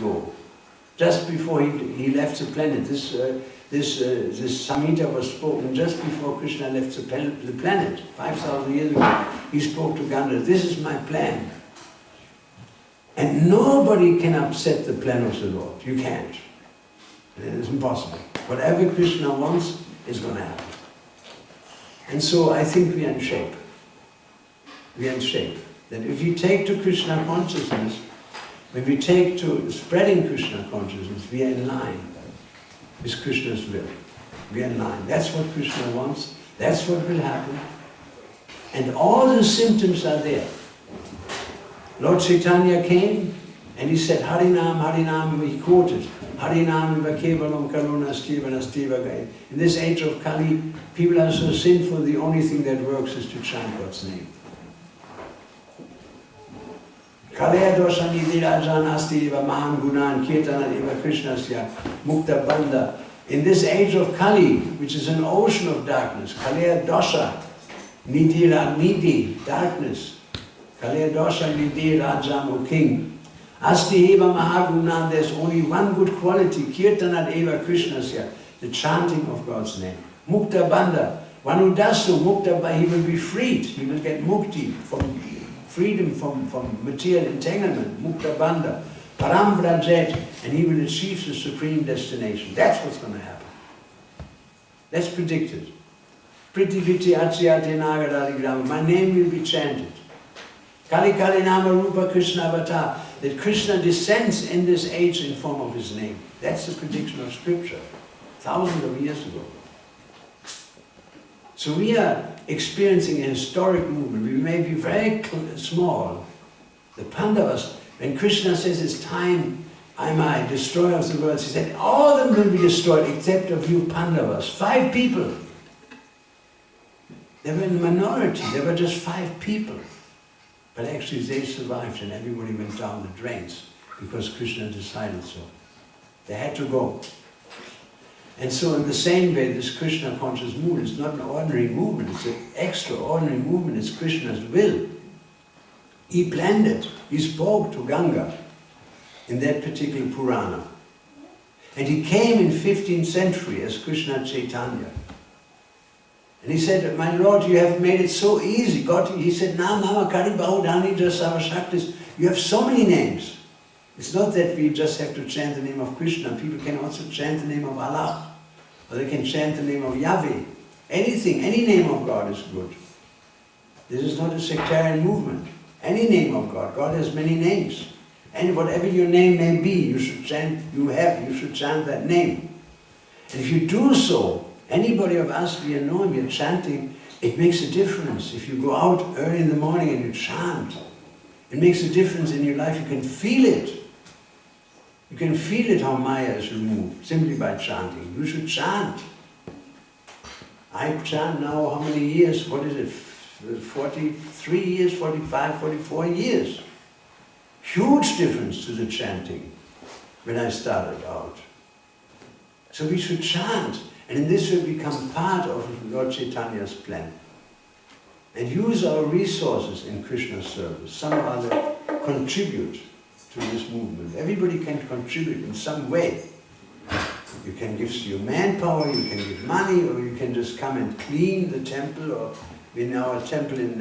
ago, just before he left the planet. This Samhita was spoken just before Krishna left the planet, 5,000 years ago. He spoke to Gaura, this is my plan. And nobody can upset the plan of the Lord. You can't. It is impossible. Whatever Krishna wants is going to happen. And so I think we are in shape. We are in shape. That if we take to Krishna consciousness, when we take to spreading Krishna consciousness, we are in line with Krishna's will. We are in line. That's what Krishna wants. That's what will happen. And all the symptoms are there. Lord Chaitanya came and he said, Harinam, Harinam, he quoted, Harinam iva kevalam karuna stiva nastiva gai. In this age of Kali, people are so sinful, the only thing that works is to chant God's name. Kalaya dosha nidhi rajan asti eva maham gunan kirtana eva krishnasya mukta bandha. In this age of Kali, which is an ocean of darkness, Kalaya dosha, nidhi, darkness, Kalaya dosha nidhi rajam, O king. Asti eva mahaguna, there's only one good quality, kirtanat eva krishnasya, the chanting of God's name. Mukta bandha, one who does so, mukta, he will be freed, he will get mukti, from freedom from material entanglement, mukta bandha, param vrajet, and he will achieve the supreme destination. That's what's going to happen. That's predicted. Pritiviti atyate nagadadigrama, my name will be chanted. Kali Kali Nama Rupa Krishna Avatar, that Krishna descends in this age in form of his name. That's the prediction of scripture, thousands of years ago. So we are experiencing a historic movement. We may be very small. The Pandavas, when Krishna says it's time, I might, destroyer of the world, he said, all of them will be destroyed except of you Pandavas. 5 people. They were in the minority. There were just 5 people. But actually they survived and everybody went down the drains because Krishna decided so. They had to go. And so in the same way, this Krishna conscious movement is not an ordinary movement, it's an extraordinary movement, it's Krishna's will. He planned it, he spoke to Ganga in that particular Purana. And he came in 15th century as Krishna Chaitanya. And he said, my Lord, you have made it so easy. God, he said, Nam Nama Kari Bahudani Jasava Shaktis. You have so many names. It's not that we just have to chant the name of Krishna. People can also chant the name of Allah. Or they can chant the name of Yahweh. Anything, any name of God is good. This is not a sectarian movement. Any name of God. God has many names. And whatever your name may be, you should chant, you should chant that name. And if you do so, anybody of us, we know him, we are chanting, it makes a difference. If you go out early in the morning and you chant, it makes a difference in your life. You can feel it. You can feel it how Maya is removed, simply by chanting. You should chant. I chant now how many years? What is it? 43 years, 45, 44 years. Huge difference to the chanting when I started out. So we should chant. And in this way become part of Lord Chaitanya's plan. And use our resources in Krishna's service. Some or other contribute to this movement. Everybody can contribute in some way. You can give your manpower, you can give money, or you can just come and clean the temple. Or in our temple in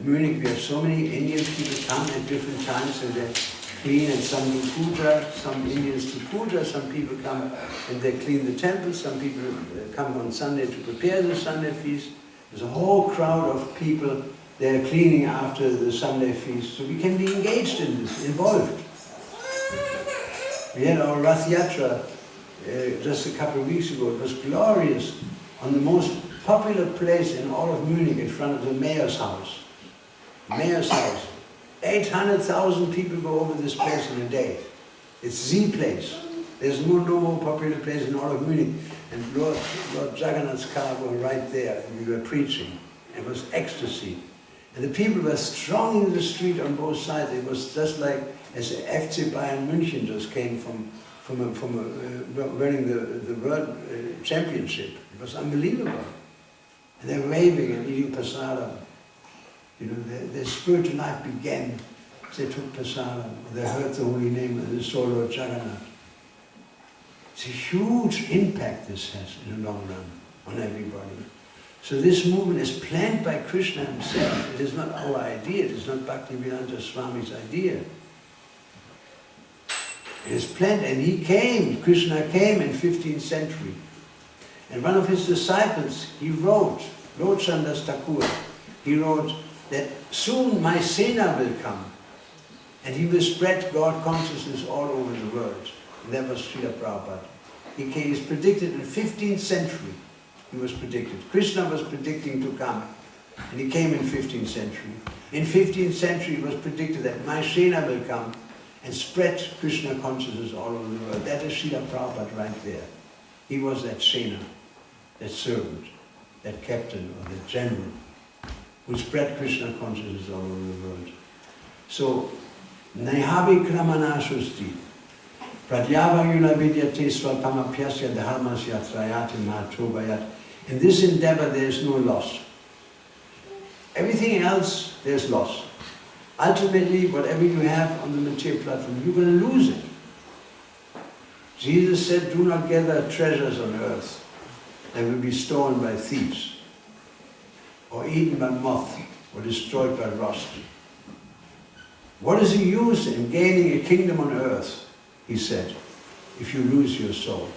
Munich, we have so many Indian people come at different times and they clean, and some do puja, some Indians do puja, some people come and they clean the temple, some people come on Sunday to prepare the Sunday feast. There's a whole crowd of people, they're cleaning after the Sunday feast, so we can be engaged in this, involved. We had our Rath Yatra just a couple of weeks ago. It was glorious, on the most popular place in all of Munich, in front of the mayor's house. Mayor's house. 800,000 people go over this place in a day. It's the place. There's no more popular place in all of Munich. And Lord Jagannath's car was right there, and we were preaching. It was ecstasy. And the people were thronging the street on both sides. It was just like as FC Bayern München just came from winning the world championship. It was unbelievable. And they're waving and eating prasadam. You know, their spiritual life began they took prasadam, they heard the holy name and they saw Lord Jagannath. It's a huge impact this has in the long run on everybody. So this movement is planned by Krishna himself. It is not our idea, it is not Bhaktivedanta Swami's idea. It is planned, and he came, Krishna came in 15th century. And one of his disciples, he wrote, Lord Chandas Thakur, he wrote that soon my Sena will come and he will spread God consciousness all over the world. And that was Srila Prabhupada. He is predicted in 15th century. He was predicted. Krishna was predicting to come, and he came in 15th century. In 15th century it was predicted that my Sena will come and spread Krishna consciousness all over the world. That is Srila Prabhupada right there. He was that Sena, that servant, that captain or that general who spread Krishna consciousness all over the world. So, Naihavi Kramanashusti, Pradyavayuna Vidyate Swalpamapyasya Dharmasya Trayati Mahatobayat. In this endeavor there is no loss. Everything else, there's loss. Ultimately, whatever you have on the material platform, you're going to lose it. Jesus said, do not gather treasures on earth that will be stolen by thieves, or eaten by moth, or destroyed by rust. What is the use in gaining a kingdom on earth, he said, if you lose your soul?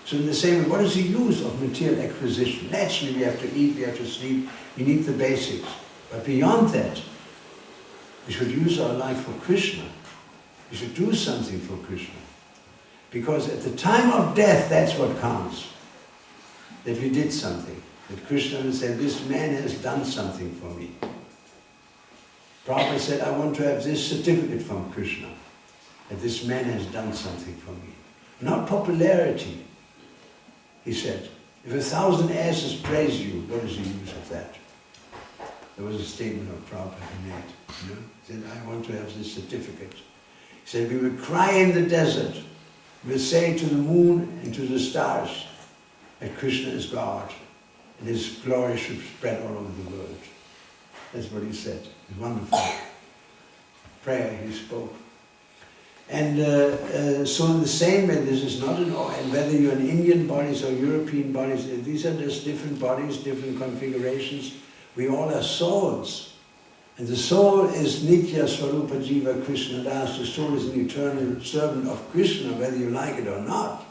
So in the same way, what is the use of material acquisition? Naturally, we have to eat, we have to sleep, we need the basics. But beyond that, we should use our life for Krishna. We should do something for Krishna. Because at the time of death, that's what counts. That we did something. That Krishna will say, this man has done something for me. Prabhupada said, I want to have this certificate from Krishna. That this man has done something for me. Not popularity. He said, if 1,000 asses praise you, what is the use of that? There was a statement of Prabhupada he made. You know? He said, I want to have this certificate. He said, we will cry in the desert. We will say to the moon and to the stars that Krishna is God and his glory should spread all over the world. That's what he said. It's wonderful prayer he spoke. And so in the same way, this is not an, and whether you're in Indian bodies or European bodies, these are just different bodies, different configurations. We all are souls. And the soul is Nitya Swarupa Jiva Krishna Das. The soul is an eternal servant of Krishna, whether you like it or not.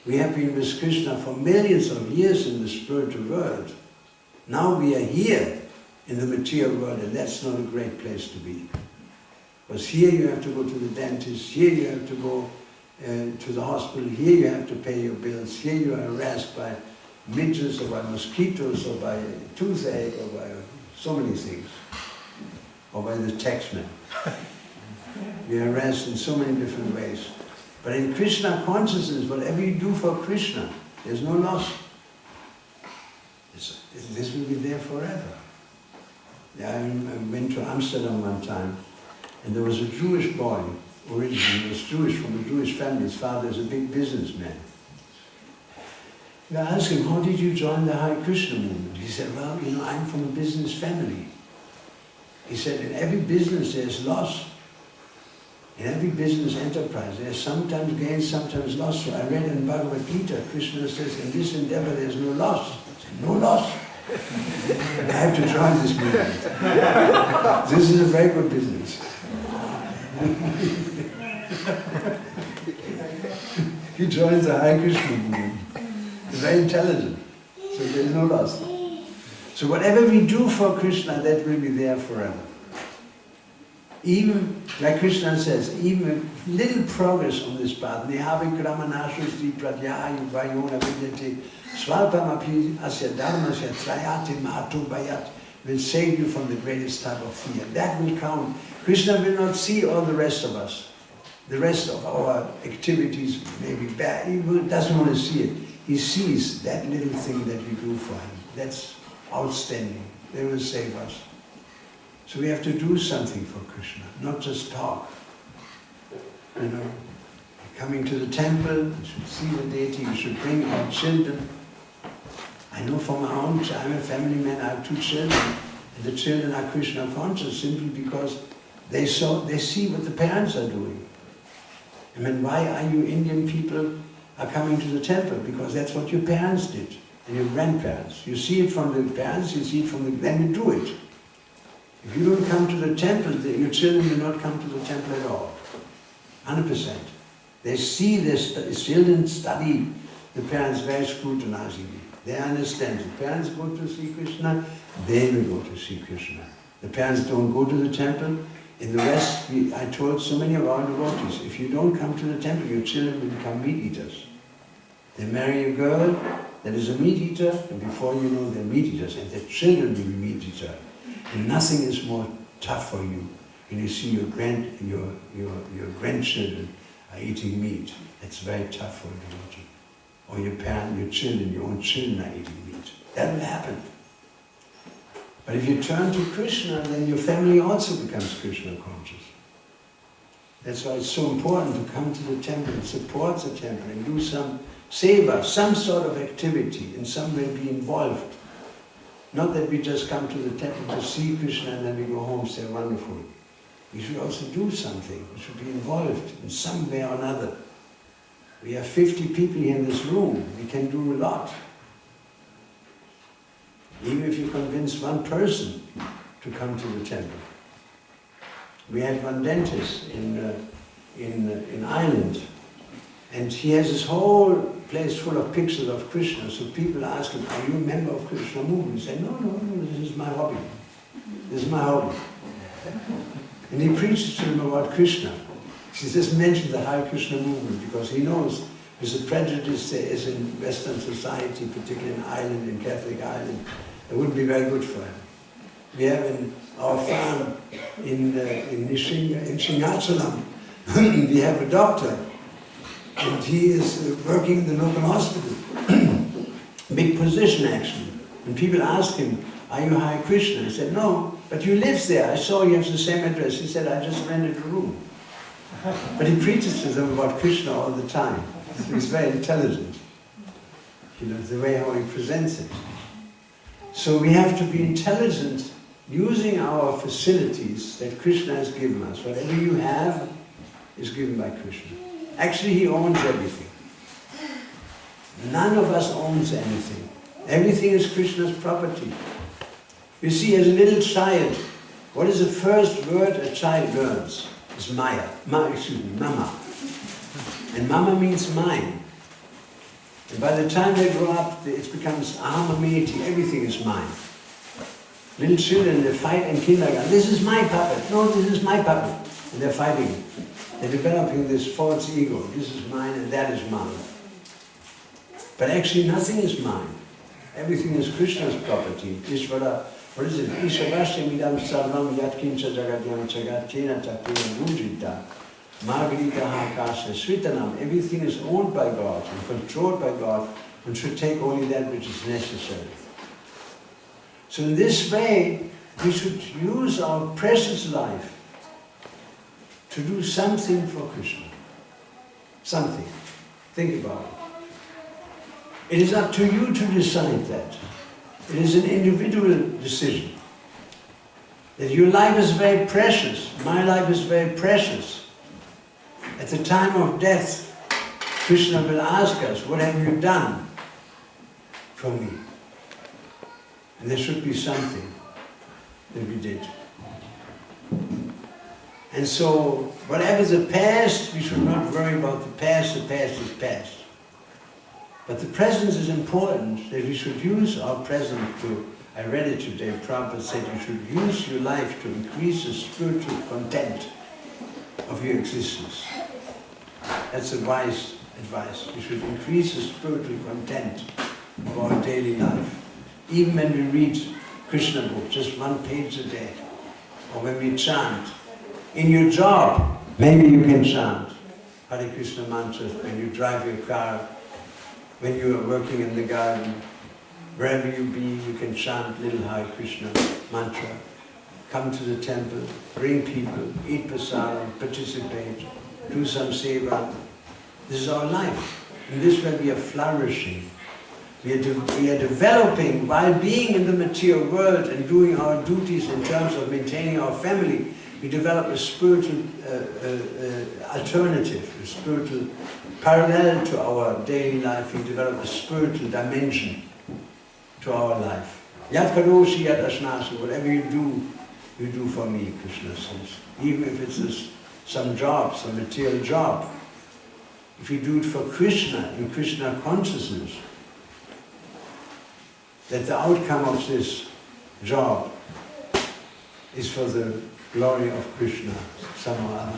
We have been with Krishna for millions of years in the spiritual world. Now we are here in the material world, and that's not a great place to be. Because here you have to go to the dentist, here you have to go to the hospital, here you have to pay your bills, here you are harassed by midges or by mosquitoes or by toothache or by so many things, or by the taxman. We are harassed in so many different ways. But in Krishna consciousness, whatever you do for Krishna, there's no loss. This will be there forever. Yeah, I went to Amsterdam one time, and there was a Jewish boy, originally, he was Jewish, from a Jewish family. His father is a big businessman. And I asked him, how did you join the Hare Krishna movement? He said, well, you know, I'm from a business family. He said, in every business there's loss. In every business enterprise, there's sometimes gain, sometimes loss. So I read in Bhagavad Gita, Krishna says, in this endeavor there's no loss. I said, no loss. I have to join this movement. This is a very good business. He joins the Hare Krishna movement. He's very intelligent. So there's no loss. So whatever we do for Krishna, that will be there forever. Even, like Krishna says, even a little progress on this path, Nehavi Kramanashusti Pradyayu Vayona Vidyate Svalpamapi Asya Dharmasya Trayati Mahatu Bayat will save you from the greatest type of fear. That will count. Krishna will not see all the rest of us. The rest of our activities may be bad. He doesn't want to see it. He sees that little thing that we do for him. That's outstanding. They will save us. So we have to do something for Krishna, not just talk. You know, coming to the temple, you should see the deity, you should bring our children. I know from my own, I'm a family man, I have 2 children, and the children are Krishna conscious simply because They see what the parents are doing. I mean, why are you Indian people are coming to the temple? Because that's what your parents did, and your grandparents. You see it from the parents, you see it from the, then you do it. If you don't come to the temple, your children do not come to the temple at all. 100%. They see this, the children study the parents very scrutinizingly. They understand. The parents go to see Krishna, they will go to see Krishna. The parents don't go to the temple. In the West, I told so many of our devotees, if you don't come to the temple, your children will become meat eaters. They marry a girl that is a meat eater, and before you know, they're meat eaters, and their children will be meat eater. And nothing is more tough for you when you see your grandchildren are eating meat. That's very tough for a devotee. Or your children, your own children are eating meat. That will happen. But if you turn to Krishna, then your family also becomes Krishna conscious. That's why it's so important to come to the temple and support the temple and do some seva, some sort of activity, in some way be involved. Not that we just come to the temple to see Krishna and then we go home and say, wonderful. We should also do something. We should be involved in some way or another. We have 50 people here in this room. We can do a lot. Even if you convince one person to come to the temple. We had one dentist in Ireland, and he has this whole place full of pictures of Krishna. So people ask him, are you a member of Krishna movement? He said, no, this is my hobby. This is my hobby. And he preaches to them about Krishna. He just mentioned the Hare Krishna movement because he knows there's a prejudice there is in Western society, particularly in Ireland, in Catholic Ireland. It wouldn't be very good for him. We have in our farm in Shingachalam, we have a doctor, and he is working in the local hospital. Big position actually. And people ask him, are you Hare Krishna? He said, no, but you live there. I saw you have the same address. He said, I just rented a room. But he preaches to them about Krishna all the time. So he's very intelligent. You know, the way how he presents it. So we have to be intelligent using our facilities that Krishna has given us. Whatever you have is given by Krishna. Actually, he owns everything. None of us owns anything. Everything is Krishna's property. You see, as a little child, what is the first word a child learns? It's Maya. Mama. And Mama means mine. And by the time they grow up, it becomes Ahamameti, everything is mine. Little children, they fight in kindergarten. This is my puppet. No, this is my puppet. And they're fighting. They're developing this false ego. This is mine and that is mine. But actually nothing is mine. Everything is Krishna's property. Ishvara, what is it? Ishavashtamidam sarvam yatkincha jagadyam chagatyena tapena bhujita. Margarita Hakasha Sritanam. Everything is owned by God and controlled by God and should take only that which is necessary. So in this way, we should use our precious life to do something for Krishna. Something. Think about it. It is up to you to decide that. It is an individual decision. That your life is very precious. My life is very precious. At the time of death, Krishna will ask us, what have you done for me? And there should be something that we did. And so, whatever the past, we should not worry about the past is past. But the present is important, that we should use our present to, I read it today, Prabhupada said you should use your life to increase the spiritual content of your existence. That's a wise advice. We should increase the spiritual content of our daily life. Even when we read Krishna book, just one page a day. Or when we chant. In your job, maybe you can chant Hare Krishna mantra when you drive your car, when you are working in the garden. Wherever you be, you can chant little Hare Krishna mantra. Come to the temple, bring people, eat prasadam, participate, do some seva. This is our life. In this way we are flourishing. We are developing while being in the material world and doing our duties in terms of maintaining our family. We develop a spiritual alternative, a spiritual parallel to our daily life. We develop a spiritual dimension to our life. Yat Kadoshi, Yat Ashnasi, whatever you do for me, Krishna says. Even if it's some job, some material job. If you do it for Krishna, in Krishna consciousness, that the outcome of this job is for the glory of Krishna, somehow,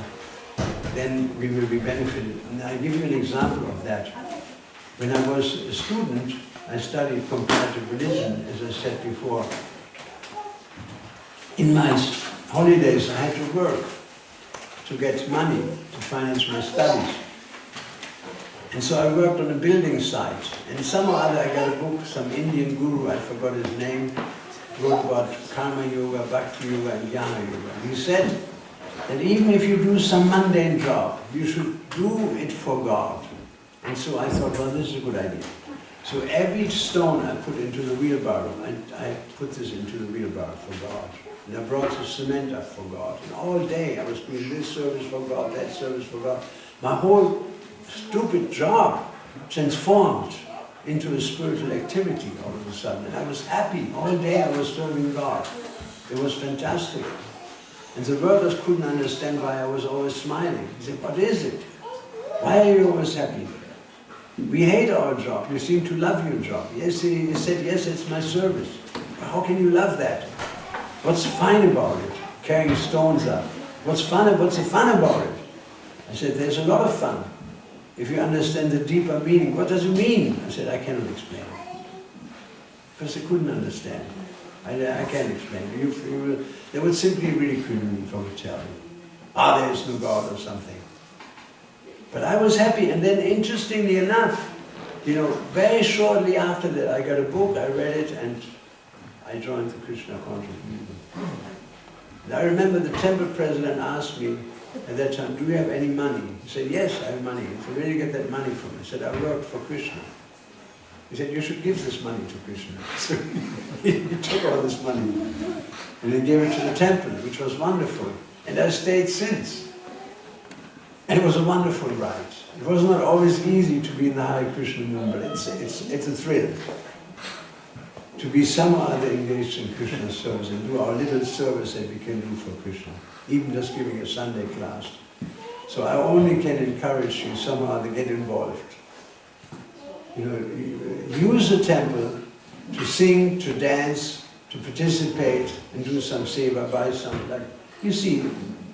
then we will be benefited. And I give you an example of that. When I was a student, I studied comparative religion, as I said before. In my holidays, I had to work to get money to finance my studies. And so I worked on a building site. And somehow or other I got a book, some Indian guru, I forgot his name, wrote about Karma Yoga, Bhakti Yoga, and Jnana Yoga. And he said that even if you do some mundane job, you should do it for God. And so I thought, well, this is a good idea. So every stone I put into the wheelbarrow, I put this into the wheelbarrow for God. And I brought the cement up for God. And all day I was doing this service for God, that service for God. My whole stupid job transformed into a spiritual activity all of a sudden. And I was happy. All day I was serving God. It was fantastic. And the workers couldn't understand why I was always smiling. He said, what is it? Why are you always happy? We hate our job. You seem to love your job. Yes, he said, yes, it's my service. But how can you love that? What's fine about it? Carrying stones up. What's the fun about it? I said, there's a lot of fun. If you understand the deeper meaning, what does it mean? I said, I cannot explain. Because they couldn't understand. I can't explain. They would simply ridicule me if I would tell you. There is no God or something. But I was happy, and then interestingly enough, very shortly after that, I got a book, I read it, and I joined the Krishna conscious movement. And I remember the temple president asked me at that time, do you have any money? He said, yes, I have money. He said, where do you get that money from? I said, I worked for Krishna. He said, you should give this money to Krishna. So he took all this money and he gave it to the temple, which was wonderful. And I stayed since. And it was a wonderful ride. It was not always easy to be in the Hare Krishna movement, but it's a thrill to be somehow other engaged in Krishna service and do our little service that we can do for Krishna, even just giving a Sunday class. So I only can encourage you somehow to get involved. Use the temple to sing, to dance, to participate, and do some seva, buy some. Like you see,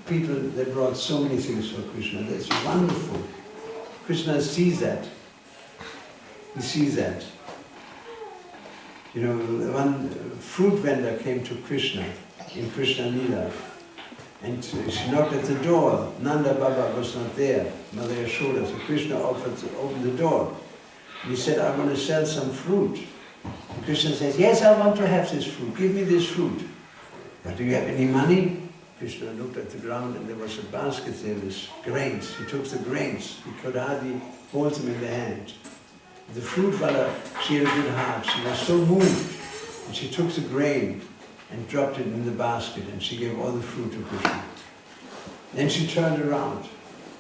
people that brought so many things for Krishna. That's wonderful. Krishna sees that. He sees that. One fruit vendor came to Krishna in Krishna Lila, and she knocked at the door. Nanda Baba was not there. Mother Yashoda. So Krishna offered to open the door. And he said, I want to sell some fruit. And Krishna says, yes, I want to have this fruit. Give me this fruit. But do you have any money? Krishna looked at the ground and there was a basket there with grains. He took the grains. He could hardly hold them in the hand. The fruit vendor, she had a good heart. She was so moved. And she took the grain and dropped it in the basket and she gave all the fruit to Krishna. Then she turned around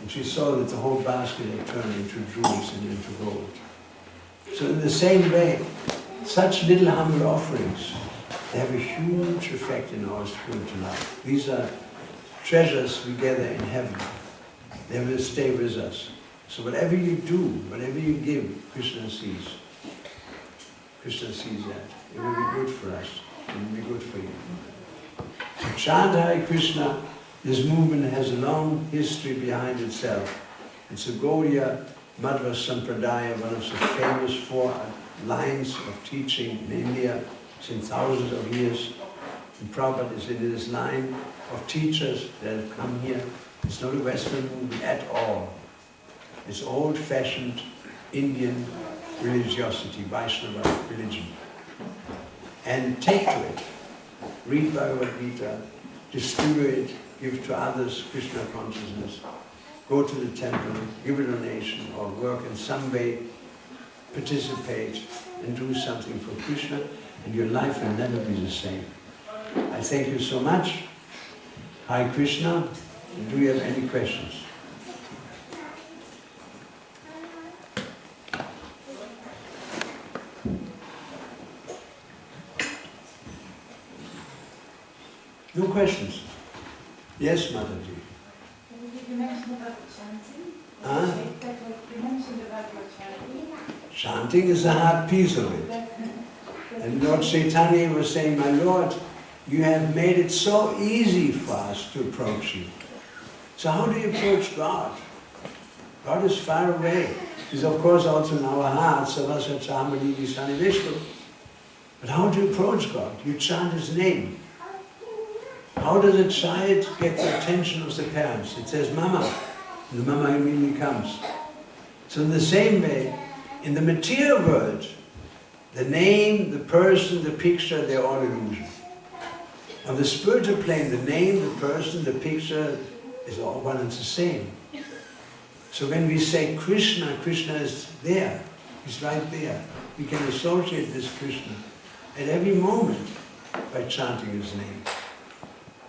and she saw that the whole basket had turned into jewels and into gold. So in the same way, such little humble offerings, they have a huge effect in our spiritual life. These are treasures we gather in heaven. They will stay with us. So whatever you do, whatever you give, Krishna sees. Krishna sees that. It will be good for us. It will be good for you. So chant Hare Krishna. This movement has a long history behind itself. It's a Gaura Madhva Sampradaya, one of the famous 4 lines of teaching in India since thousands of years. And Prabhupada is in this line of teachers that have come here. It's not a Western movement at all. It's old-fashioned Indian religiosity, Vaishnava religion. And take to it. Read Bhagavad Gita, distribute it, give to others Krishna consciousness. Go to the temple, give a donation, or work in some way, participate, and do something for Krishna, and your life will never be the same. I thank you so much. Hare Krishna. Do you have any questions? No questions? Yes, Mataji. You mentioned about chanting. Huh? You mentioned about your chanting. Chanting is a hard piece of it. And Lord Chaitanya was saying, my Lord, you have made it so easy for us to approach you. So how do you approach God? God is far away. He's of course also in our hearts. But how do you approach God? You chant His name. How does a child get the attention of the parents? It says, Mama. And the Mama immediately comes. So in the same way, in the material world, the name, the person, the picture, they're all illusion. On the spiritual plane, the name, the person, the picture is all one and the same. So when we say Krishna, Krishna is there. He's right there. We can associate this Krishna at every moment by chanting His name.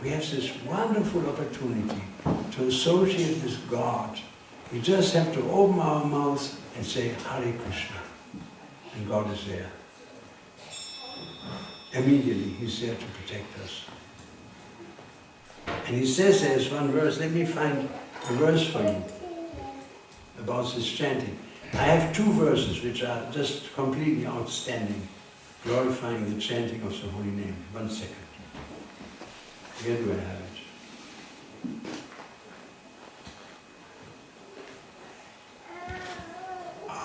We have this wonderful opportunity to associate with God. We just have to open our mouths and say Hare Krishna. And God is there. Immediately, He's there to protect us. And He says there's one verse, let me find a verse for you about this chanting. I have two verses which are just completely outstanding, glorifying the chanting of the holy name. 1 second. Where do I have it?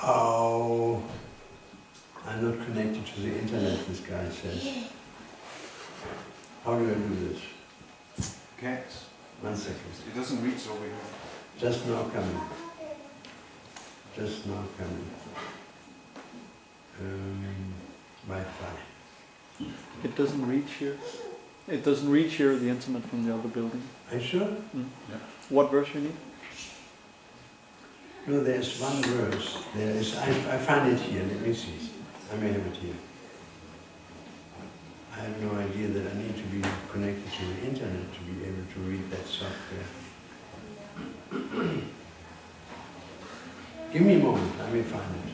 Oh, I'm not connected to the internet, this guy says. How do I do this? Can't. 1 second. It doesn't reach over here. Just now coming. Just now coming. Wi-Fi. It doesn't reach here. It doesn't reach here, the internet from the other building. Are you sure? Mm. Yeah. What verse you need? No, there's one verse. There is. I find it here. Let me see. I may have it here. I have no idea that I need to be connected to the internet to be able to read that software. Give me a moment. I may find it.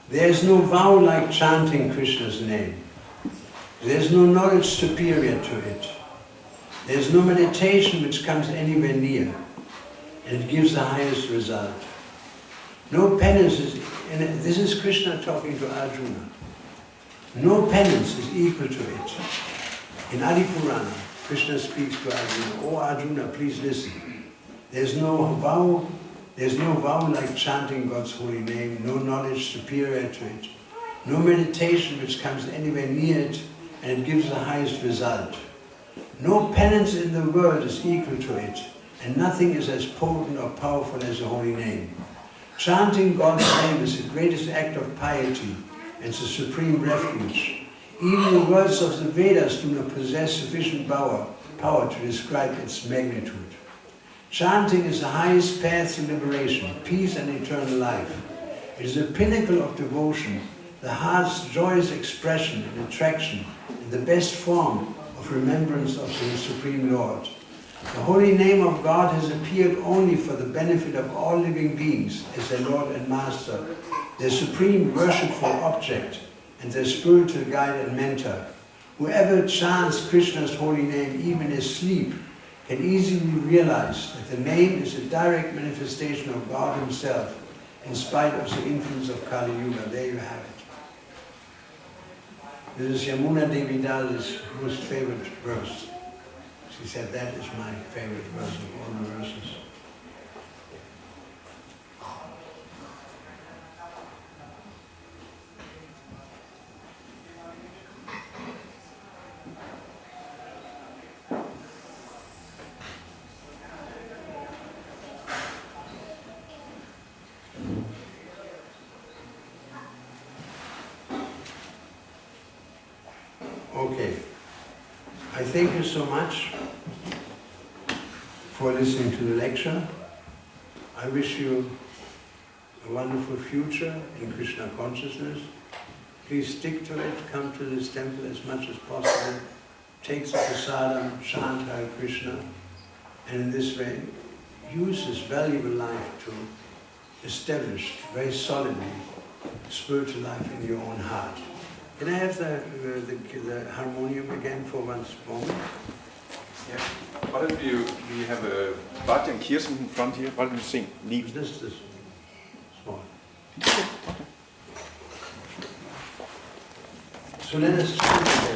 There is no vow like chanting Krishna's name. There is no knowledge superior to it. There is no meditation which comes anywhere near, and it gives the highest result. No penance is, and this is Krishna talking to Arjuna. No penance is equal to it. In Adi Purana, Krishna speaks to Arjuna, "Oh Arjuna, please listen. There's no vow like chanting God's holy name, no knowledge superior to it, no meditation which comes anywhere near it, and it gives the highest result. No penance in the world is equal to it, and nothing is as potent or powerful as the holy name. Chanting God's name is the greatest act of piety and the supreme refuge. Even the words of the Vedas do not possess sufficient power to describe its magnitude. Chanting is the highest path to liberation, peace and eternal life. It is the pinnacle of devotion, the heart's joyous expression and attraction, and the best form of remembrance of the Supreme Lord. The holy name of God has appeared only for the benefit of all living beings as their Lord and Master, their supreme worshipful object, and their spiritual guide and mentor. Whoever chants Krishna's holy name even in his sleep can easily realize that the name is a direct manifestation of God Himself, in spite of the influence of Kali Yuga. There you have it. This is Yamuna Devi Das's most favorite verse. She said that is my favorite verse of all the verses. Okay. I thank you so much for listening to the lecture. I wish you a wonderful future in Krishna consciousness. Please stick to it, come to this temple as much as possible, take the prasadam, chant Hare Krishna, and in this way use this valuable life to establish very solidly spiritual life in your own heart. Can I have the harmonium again for one moment? Yeah. Why don't we have a Bhajan and Kirsten in front here? Why don't you sing? Leave. This small. So let us chant together.